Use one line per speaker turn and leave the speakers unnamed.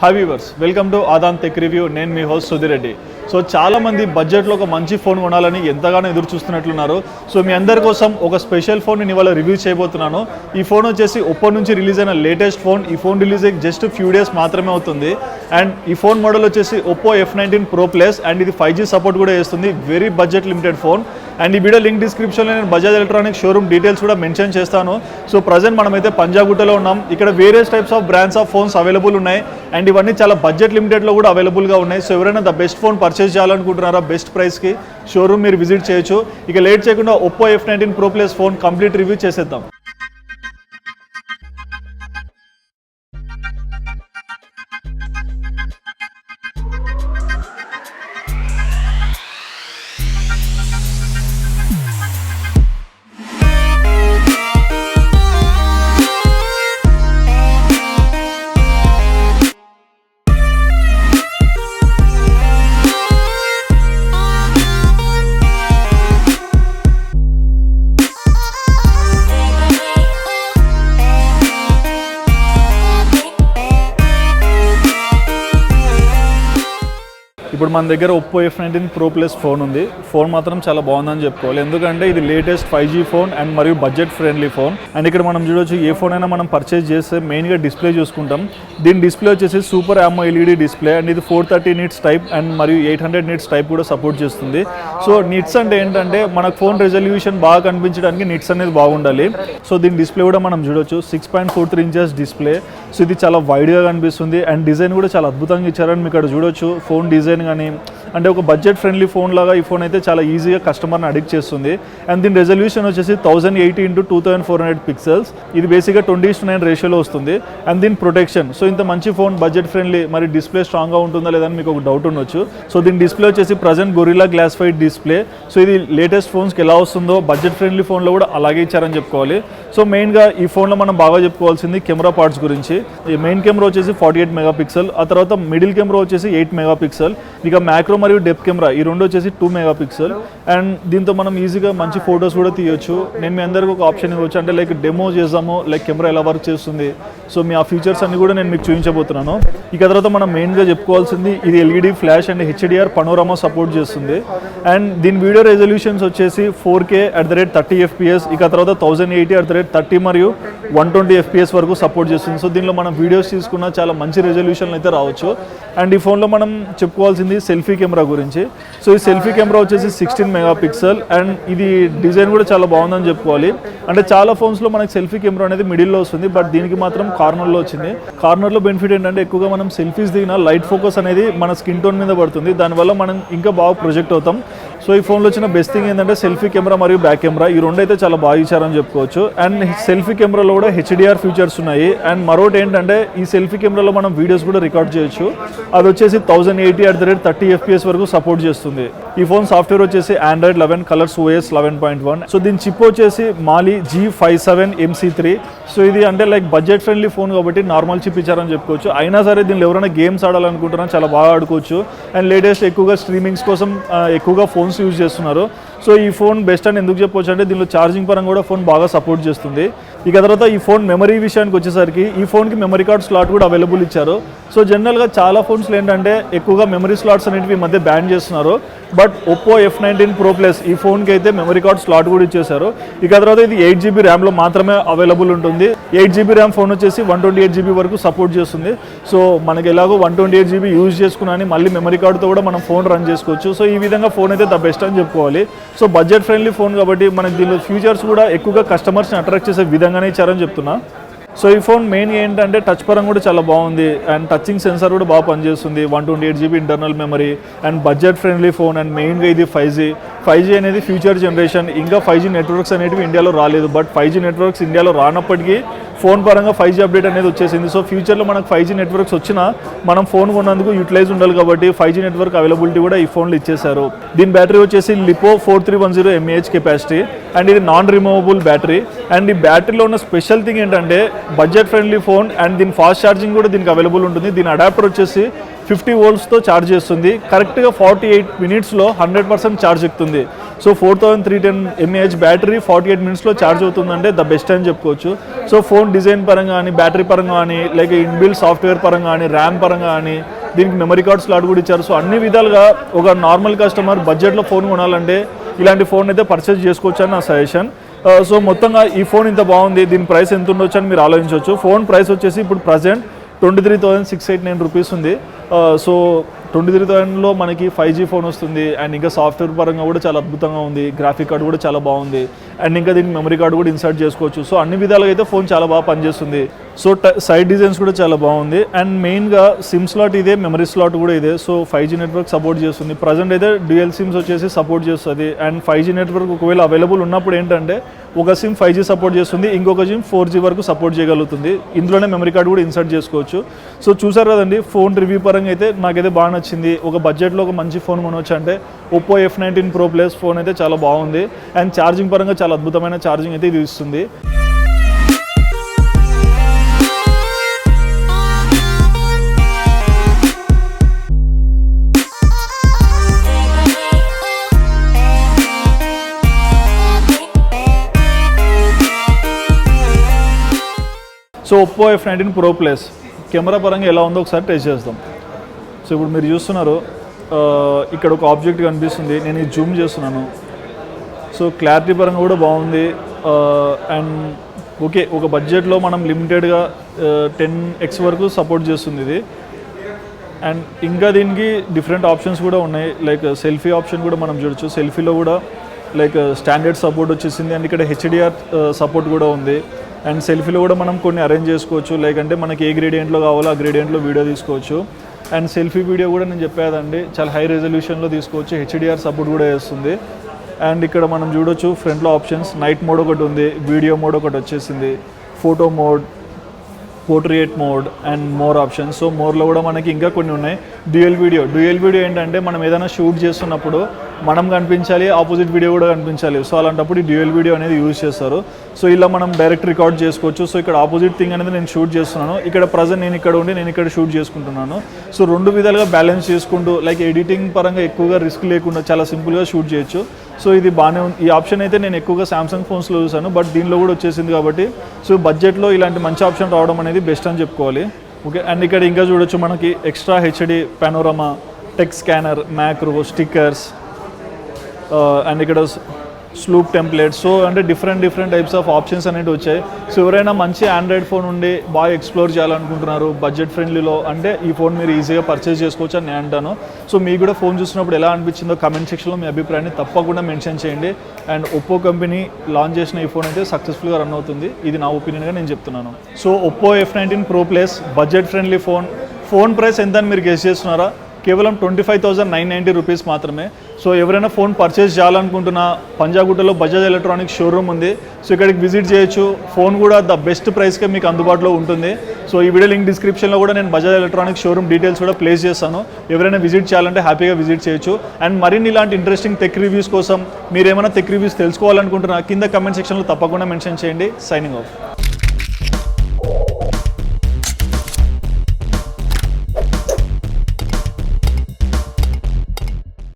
Hi viewers, welcome to Aadhan tech review. నేను మీ host Sudheer Reddy. So చాలామంది బడ్జెట్లో ఒక మంచి ఫోన్ కొనాలని ఎంతగానో ఎదురు చూస్తున్నట్లున్నారు. సో మీ అందరి కోసం ఒక స్పెషల్ ఫోన్ నేను ఇవాళ రివ్యూ చేయబోతున్నాను. ఈ ఫోన్ వచ్చేసి ఒప్పో నుంచి రిలీజ్ అయిన లేటెస్ట్ ఫోన్. ఈ ఫోన్ రిలీజ్ అయ్యి జస్ట్ ఫ్యూ డేస్ మాత్రమే అవుతుంది. అండ్ ఈ ఫోన్ మోడల్ వచ్చేసి Oppo F19 Pro Plus and ఇది 5G సపోర్ట్ కూడా చేస్తుంది. Very budget limited phone. And ఈ వీడియో లింక్ డిస్క్రిప్షన్లో నేను బజాజ్ ఎలక్ట్రానిక్స్ షోరూమ్ డీటెయిల్స్ కూడా మెన్షన్ చేస్తాను. సో ప్రజెంట్ మనమైతే పంజాగుట్టలో ఉన్నాం. ఇక్కడ various types of brands of phones available ఉన్నాయి అండ్ ఇవన్నీ చాలా బడ్జెట్ లిమిటెడ్లో కూడా అవైలబుల్గా ఉన్నాయి. సో ఎవరైనా ద బెస్ట్ ఫోన్ పర్చేస్ చేయాలనుకుంటున్నారా బెస్ట్ ప్రైస్కి షోరూమ్ మీరు విజిట్ చేయొచ్చు. ఇక లేట్ చేయకుండా Oppo F19 Pro Plus phone complete review చేసేద్దాం. ఇప్పుడు మన దగ్గర Oppo F19 Pro Plus phone ఉంది. ఫోన్ మాత్రం చాలా బాగుందని చెప్పుకోవాలి, ఎందుకంటే ఇది లేటెస్ట్ 5G ఫోన్ అండ్ మరియు బడ్జెట్ ఫ్రెండ్లీ ఫోన్. అండ్ ఇక్కడ మనం చూడొచ్చు, ఏ ఫోన్ అయినా మనం పర్చేస్ చేస్తే మెయిన్గా డిస్ప్లే చూసుకుంటాం. దీని డిస్ప్లే వచ్చేసి super AMOLED LED display and ఇది 430 nits టైప్ అండ్ మరియు 800 nits టైప్ కూడా సపోర్ట్ చేస్తుంది. సో నిట్స్ అంటే ఏంటంటే మనకు ఫోన్ రెజల్యూషన్ బాగా కనిపించడానికి నిట్స్ అనేది బాగుండాలి. సో దీని డిస్ప్లే కూడా మనం చూడొచ్చు, 6.43 inches డిస్ప్లే. సో ఇది చాలా వైడ్గా కనిపిస్తుంది అండ్ డిజైన్ కూడా చాలా అద్భుతంగా ఇచ్చారని మీకు ఇక్కడ చూడొచ్చు. ఫోన్ డిజైన్ కానీ అంటే ఒక బడ్జెట్ ఫ్రెండ్లీ ఫోన్ లాగా ఈ ఫోన్ అయితే చాలా ఈజీగా కస్టమర్ని అడిక్ట్ చేస్తుంది. అండ్ దీని రెజల్యూషన్ వచ్చేసి 1080 x 2400 పిక్సెల్స్. ఇది బేసిక్గా 20:9 రేషియోలో వస్తుంది. అండ్ దీని ప్రొటెక్షన్, సో ఇంత మంచి ఫోన్ బడ్జెట్ ఫ్రెండ్లీ, మరి డిస్ప్లే స్ట్రాంగ్గా ఉంటుందా లేదని మీకు ఒక డౌట్ ఉండొచ్చు. సో దీని డిస్ప్లే వచ్చేసి present gorilla glass five display. So ఇది లేటెస్ట్ ఫోన్స్కి ఎలా వస్తుందో బడ్జెట్ ఫ్రెండ్లీ ఫోన్లో కూడా అలాగే ఇచ్చారని చెప్పుకోవాలి. సో మెయిన్గా ఈ ఫోన్లో మనం బాగా చెప్పుకోవాల్సింది కెమెరా పార్ట్స్ గురించి. ఈ మెయిన్ కెమెరా వచ్చేసి 48 మెగాపిక్సెల్, ఆ తర్వాత మిడిల్ కెమెరా వచ్చేసి 8 మెగాపిక్సెల్, ఇక మ్యాక్రో మరియు డెప్త్ కెమెరా ఈ రెండు వచ్చేసి 2 మెగాపిక్సెల్. అండ్ దీంతో మనం ఈజీగా మంచి ఫొటోస్ కూడా తీయొచ్చు. నేను మీ అందరికీ ఒక ఆప్షన్ ఇవ్వచ్చు, అంటే లైక్ డెమో చేద్దాము, లైక్ కెమెరా ఎలా వర్క్ చేస్తుంది. సో మీ ఆ ఫీచర్స్ అన్ని కూడా నేను మీకు చూపించబోతున్నాను. ఇక తర్వాత మనం మెయిన్గా చెప్పుకోవాల్సింది, ఇది LED flash and HDR panorama support చేస్తుంది. అండ్ దీని వీడియో రెజల్యూషన్స్ వచ్చేసి 4K @30 FPS, ఇక తర్వాత 1080 @30 మరియు 120 FPS వరకు సపోర్ట్ చేస్తుంది. సో దీనిలో మనం వీడియోస్ తీసుకున్న చాలా మంచి రెజల్యూషన్లు అయితే రావచ్చు. అండ్ ఈ ఫోన్లో మనం చెప్పుకోవాల్సింది సెల్ఫీ కెమెరా గురించి. సో ఈ సెల్ఫీ కెమెరా వచ్చేసి 16 మెగాపిక్సెల్ అండ్ ఇది డిజైన్ కూడా చాలా బాగుందని చెప్పుకోవాలి. అంటే చాలా ఫోన్స్లో మనకి సెల్ఫీ కెమెరా అనేది మిడిల్లో వస్తుంది, బట్ దీనికి మాత్రం కార్నర్లో వచ్చింది. కార్నర్లో బెనిఫిట్ ఏంటంటే ఎక్కువగా మనం సెల్ఫీస్ దిగిన లైట్ ఫోకస్ అనేది మన స్కిన్ టోన్ మీద పడుతుంది, దానివల్ల మనం ఇంకా బాగా ప్రొజెక్ట్ అవుతాం. సో ఈ ఫోన్లో వచ్చిన బెస్ట్ థింగ్ ఏంటంటే సెల్ఫీ కెమెరా మరియు బ్యాక్ కెమెరా ఈ రెండు అయితే చాలా బాగా ఇచ్చారని చెప్పుకోవచ్చు. అండ్ సెల్ఫీ కెమెరాలో కూడా HDR ఫీచర్స్ ఉన్నాయి. అండ్ మరొకటి ఏంటంటే ఈ సెల్ఫీ కెమెరాలో మనం వీడియోస్ కూడా రికార్డ్ చేయొచ్చు. అది వచ్చేసి 1080 @30 FPS వరకు సపోర్ట్ చేస్తుంది. ఈ ఫోన్ సాఫ్ట్వేర్ వచ్చేసి Android 11 కలర్స్ OS 11.1. సో దీని చిప్ వచ్చేసి Mali G57MC3. సో ఇది అంటే లైక్ బడ్జెట్ ఫ్రెండ్లీ ఫోన్ కాబట్టి నార్మల్ చిప్ ఇచ్చారని చెప్పుకోవచ్చు. అయినా సరే దీనిలో ఎవరైనా గేమ్స్ ఆడాలనుకుంటున్నా చాలా బాగా ఆడుకోవచ్చు. అండ్ లేటెస్ట్ ఎక్కువగా స్ట్రీమింగ్స్ కోసం ఎక్కువగా ఫోన్స్ యూజ్ చేస్తున్నారు. సో ఈ ఫోన్ బెస్ట్ అని ఎందుకు చెప్పవచ్చు అంటే దీనిలో ఛార్జింగ్ పరంగా కూడా ఫోన్ బాగా సపోర్ట్ చేస్తుంది. ఇక తర్వాత ఈ ఫోన్ మెమరీ విషయానికి వచ్చేసరికి ఈ ఫోన్కి మెమరీ కార్డ్ స్లాట్ కూడా అవైలబుల్ ఇచ్చారు. సో జనరల్గా చాలా ఫోన్స్లో ఏంటంటే ఎక్కువగా మెమరీ స్లాట్స్ అనేవి ఈ మధ్య బ్యాన్ చేస్తున్నారు, but Oppo F19 Pro Plus ఈ ఫోన్కి అయితే మెమరీ కార్డ్ స్లాట్ కూడా ఇచ్చేసారు. ఇక తర్వాత ఇది 8GB ర్యామ్లో మాత్రమే అవైలబుల్ ఉంటుంది. 8GB ర్యామ్ ఫోన్ వచ్చేసి 128GB వరకు సపోర్ట్ చేస్తుంది. సో మనకి ఎలాగో 128GB యూజ్ చేసుకున్నాని మళ్ళీ మెమరీ కార్డ్తో కూడా మనం ఫోన్ రన్ చేసుకోవచ్చు. సో ఈ విధంగా ఫోన్ అయితే ద బెస్ట్ అని చెప్పుకోవాలి. సో బడ్జెట్ ఫ్రెండ్లీ ఫోన్ కాబట్టి మనకి దీనిలో ఫీచర్స్ కూడా ఎక్కువగా కస్టమర్స్ని అట్రాక్ట్ చేసే విధంగానే ఇచ్చారని చెప్తున్నా. సో ఈ ఫోన్ మెయిన్ ఏంటంటే టచ్ పరంగా కూడా చాలా బాగుంది అండ్ టచింగ్ సెన్సార్ కూడా బాగా పనిచేస్తుంది. 128GB internal memory and budget friendly phone. And మెయిన్గా ఇది 5G అనేది ఫ్యూచర్ జనరేషన్. ఇంకా 5G నెట్వర్క్స్ అనేవి ఇండియాలో రాలేదు, బట్ 5G నెట్వర్క్స్ ఇండియాలో రానప్పటికీ ఫోన్ పరంగా 5G అప్డేట్ అనేది వచ్చేసింది. సో ఫ్యూచర్లో మనకు 5G నెట్వర్క్స్ వచ్చినా మనం ఫోన్ కొన్నందుకు యూటిలైజ్ ఉండాలి కాబట్టి 5G నెట్వర్క్ అవైలబిలిటీ కూడా ఈ ఫోన్లో ఇచ్చేశారు. దీని బ్యాటరీ వచ్చేసి లిపో 4310 mAh కెపాసిటీ అండ్ ఇది నాన్ రిమూవబుల్ బ్యాటరీ. అండ్ ఈ బ్యాటరీలో ఉన్న స్పెషల్ థింగ్ ఏంటంటే బడ్జెట్ ఫ్రెండ్లీ ఫోన్ అండ్ దీని ఫాస్ట్ ఛార్జింగ్ కూడా దీనికి అవైలబుల్ ఉంటుంది. దీని అడాప్టర్ వచ్చేసి 50 వోల్ట్స్తో ఛార్జ్ చేస్తుంది. కరెక్ట్గా 48 మినిట్స్లో 100% ఛార్జ్ ఎక్కుతుంది. సో 4310 mAh బ్యాటరీ 48 మినిట్స్లో ఛార్జ్ అవుతుందంటే ద బెస్ట్ అని చెప్పుకోవచ్చు. సో ఫోన్ డిజైన్ పరంగా కానీ, బ్యాటరీ పరంగా కానీ, లేక ఇన్బిల్డ్ సాఫ్ట్వేర్ పరంగా కానీ, ర్యామ్ పరంగా కానీ, దీనికి మెమరీ కార్డ్ స్లాట్ కూడా ఇచ్చారు. సో అన్ని విధాలుగా ఒక నార్మల్ కస్టమర్ బడ్జెట్లో ఫోన్ కొనాలంటే ఇలాంటి ఫోన్ అయితే పర్చేస్ చేసుకోవచ్చు అని నా సజెషన్. సో మొత్తంగా ఈ ఫోన్ ఇంత బాగుంది, దీని ప్రైస్ ఎంత ఉండొచ్చు అని మీరు ఆలోచించవచ్చు. ఫోన్ ప్రైస్ వచ్చేసి ఇప్పుడు ప్రజెంట్ 23,689 రూపీస్ ఉంది. సో 23,000లో మనకి 5G ఫోన్ వస్తుంది. అండ్ ఇంకా సాఫ్ట్వేర్ పరంగా కూడా చాలా అద్భుతంగా ఉంది. గ్రాఫిక్ కార్డ్ కూడా చాలా బాగుంది. అండ్ ఇంకా దీనికి మెమరీ కార్డ్ కూడా ఇన్సర్ట్ చేసుకోవచ్చు. సో అన్ని విధాలుగా అయితే ఫోన్ చాలా బాగా పనిచేస్తుంది. సో సైడ్ డిజైన్స్ కూడా చాలా బాగుంది. అండ్ మెయిన్గా సిమ్ స్లాట్ ఇదే, మెమరీ స్లాట్ కూడా ఇదే. సో 5G నెట్వర్క్ సపోర్ట్ చేస్తుంది. ప్రజెంట్ అయితే డ్యూయల్ సిమ్స్ వచ్చేసి సపోర్ట్ చేస్తుంది. అండ్ 5G నెట్వర్క్ ఒకవేళ అవైలబుల్ ఉన్నప్పుడు ఏంటంటే ఒక సిమ్ 5G సపోర్ట్ చేస్తుంది, ఇంకొక సిమ్ 4G వరకు సపోర్ట్ చేయగలుగుతుంది. ఇందులోనే మెమరీ కార్డ్ కూడా ఇన్సర్ట్ చేసుకోవచ్చు. సో చూసారు కదండి, ఫోన్ రివ్యూ పరంగా అయితే నాకైతే బాగా నచ్చింది. ఒక బడ్జెట్లో ఒక మంచి ఫోన్ కొనవచ్చు అంటే Oppo F19 Pro Plus phone అయితే చాలా బాగుంది. అండ్ ఛార్జింగ్ పరంగా చాలా అద్భుతమైన ఛార్జింగ్ అయితే ఇది ఇస్తుంది. So Oppo F19 Pro Plus camera పరంగా ఎలా ఉందో ఒకసారి టెస్ట్ చేద్దాం. సో ఇప్పుడు మీరు చూస్తున్నారు, ఇక్కడ ఒక ఆబ్జెక్ట్ కనిపిస్తుంది. నేను ఇది జూమ్ చేస్తున్నాను. సో క్లారిటీ పరంగా కూడా బాగుంది. అండ్ ఓకే, ఒక బడ్జెట్లో మనం లిమిటెడ్గా 10x వరకు సపోర్ట్ చేస్తుంది ఇది. అండ్ ఇంకా దీనికి డిఫరెంట్ ఆప్షన్స్ కూడా ఉన్నాయి. లైక్ సెల్ఫీ ఆప్షన్ కూడా మనం చూడొచ్చు. సెల్ఫీలో కూడా లైక్ స్టాండర్డ్ సపోర్ట్ వచ్చేసింది. అండ్ ఇక్కడ HDR సపోర్ట్ కూడా ఉంది. అండ్ సెల్ఫీలో కూడా మనం కొన్ని అరేంజ్ చేసుకోవచ్చు. లైక్ అంటే మనకి ఏ గ్రేడియంట్లో కావాలో ఆ గ్రేడియంట్లో వీడియో తీసుకోవచ్చు. అండ్ సెల్ఫీ వీడియో కూడా నేను చెప్పేదండి చాలా హై రెజల్యూషన్లో తీసుకోవచ్చు. HDR సపోర్ట్ కూడా చేస్తుంది. అండ్ ఇక్కడ మనం చూడొచ్చు ఫ్రంట్లో ఆప్షన్స్, నైట్ మోడ్ ఒకటి ఉంది, వీడియో మోడ్ ఒకటి వచ్చేసింది, photo mode, portrait mode and more options. So మోర్లో కూడా మనకి ఇంకా కొన్ని ఉన్నాయి. డ్యూయల్ వీడియో ఏంటంటే మనం ఏదైనా షూట్ చేస్తున్నప్పుడు మనం కనిపించాలి, ఆపోజిట్ వీడియో కూడా కనిపించాలి. సో అలాంటప్పుడు ఈ డ్యూయల్ వీడియో అనేది యూజ్ చేస్తారు. సో ఇలా మనం డైరెక్ట్ రికార్డ్ చేసుకోవచ్చు. సో ఇక్కడ ఆపోజిట్ థింగ్ అనేది నేను షూట్ చేస్తున్నాను, ఇక్కడ ప్రజెంట్ నేను ఇక్కడ ఉండి నేను ఇక్కడ షూట్ చేసుకుంటున్నాను. సో రెండు విధాలుగా బ్యాలెన్స్ చేసుకుంటూ లైక్ ఎడిటింగ్ పరంగా ఎక్కువగా రిస్క్ లేకుండా చాలా సింపుల్గా షూట్ చేయొచ్చు. సో ఇది బాగానే ఉంది. ఈ ఆప్షన్ అయితే నేను ఎక్కువగా సామ్సంగ్ ఫోన్స్లో చూసాను, బట్ దీనిలో కూడా వచ్చేసింది కాబట్టి సో బడ్జెట్లో ఇలాంటి మంచి ఆప్షన్ రావడం అనేది బెస్ట్ అని చెప్పుకోవాలి. ఓకే, అండ్ ఇక్కడ ఇంకా చూడొచ్చు మనకి extra HD పానోరమా, text scanner, macro, stickers, and ఇక్కడ స్లూప్ టెంప్లెట్స్. సో అంటే డిఫరెంట్ టైప్స్ ఆఫ్ ఆప్షన్స్ అనేవి వచ్చాయి. సో ఎవరైనా మంచి ఆండ్రాయిడ్ ఫోన్ ఉండి బాగా ఎక్స్ప్లోర్ చేయాలనుకుంటున్నారు బడ్జెట్ ఫ్రెండ్లీలో అంటే ఈ ఫోన్ మీరు ఈజీగా పర్చేస్ చేసుకోవచ్చు అని నేను అంటాను. సో మీకు కూడా ఫోన్ చూసినప్పుడు ఎలా అనిపించిందో కమెంట్ సెక్షన్లో మీ అభిప్రాయాన్ని తప్పకుండా మెన్షన్ చేయండి. అండ్ ఒప్పో కంపెనీ లాంచ్ చేసిన ఈ ఫోన్ అయితే సక్సెస్ఫుల్గా రన్ అవుతుంది. ఇది నా ఒపీనియన్గా నేను చెప్తున్నాను. So Oppo F19 Pro Plus budget friendly phone price ఎంత అని మీరు గెస్ చేస్తున్నారా? కేవలం 25,990 రూపీస్ మాత్రమే. సో ఎవరైనా ఫోన్ పర్చేస్ చేయాలనుకుంటున్నా పంజాగుట్టలో బజాజ్ ఎలక్ట్రానిక్స్ షోరూమ్ ఉంది. సో ఇక్కడికి విజిట్ చేయొచ్చు. ఫోన్ కూడా ద బెస్ట్ ప్రైస్కే మీకు అందుబాటులో ఉంటుంది. సో ఈ వీడియో లింక్ డిస్క్రిప్షన్లో కూడా నేను బజాజ్ ఎలక్ట్రానిక్స్ షోరూమ్ డీటెయిల్స్ కూడా ప్లేస్ చేస్తాను. ఎవరైనా విజిట్ చేయాలంటే హ్యాపీగా విజిట్ చేయొచ్చు. అండ్ మరిన్ని ఇలాంటి ఇంట్రెస్టింగ్ టెక్ రివ్యూస్ కోసం మీరు ఏమైనా టెక్ రివ్యూస్ తెలుసుకోవాలనుకుంటున్నా కింద కమెంట్ సెక్షన్లో తప్పకుండా మెన్షన్ చేయండి. Signing off.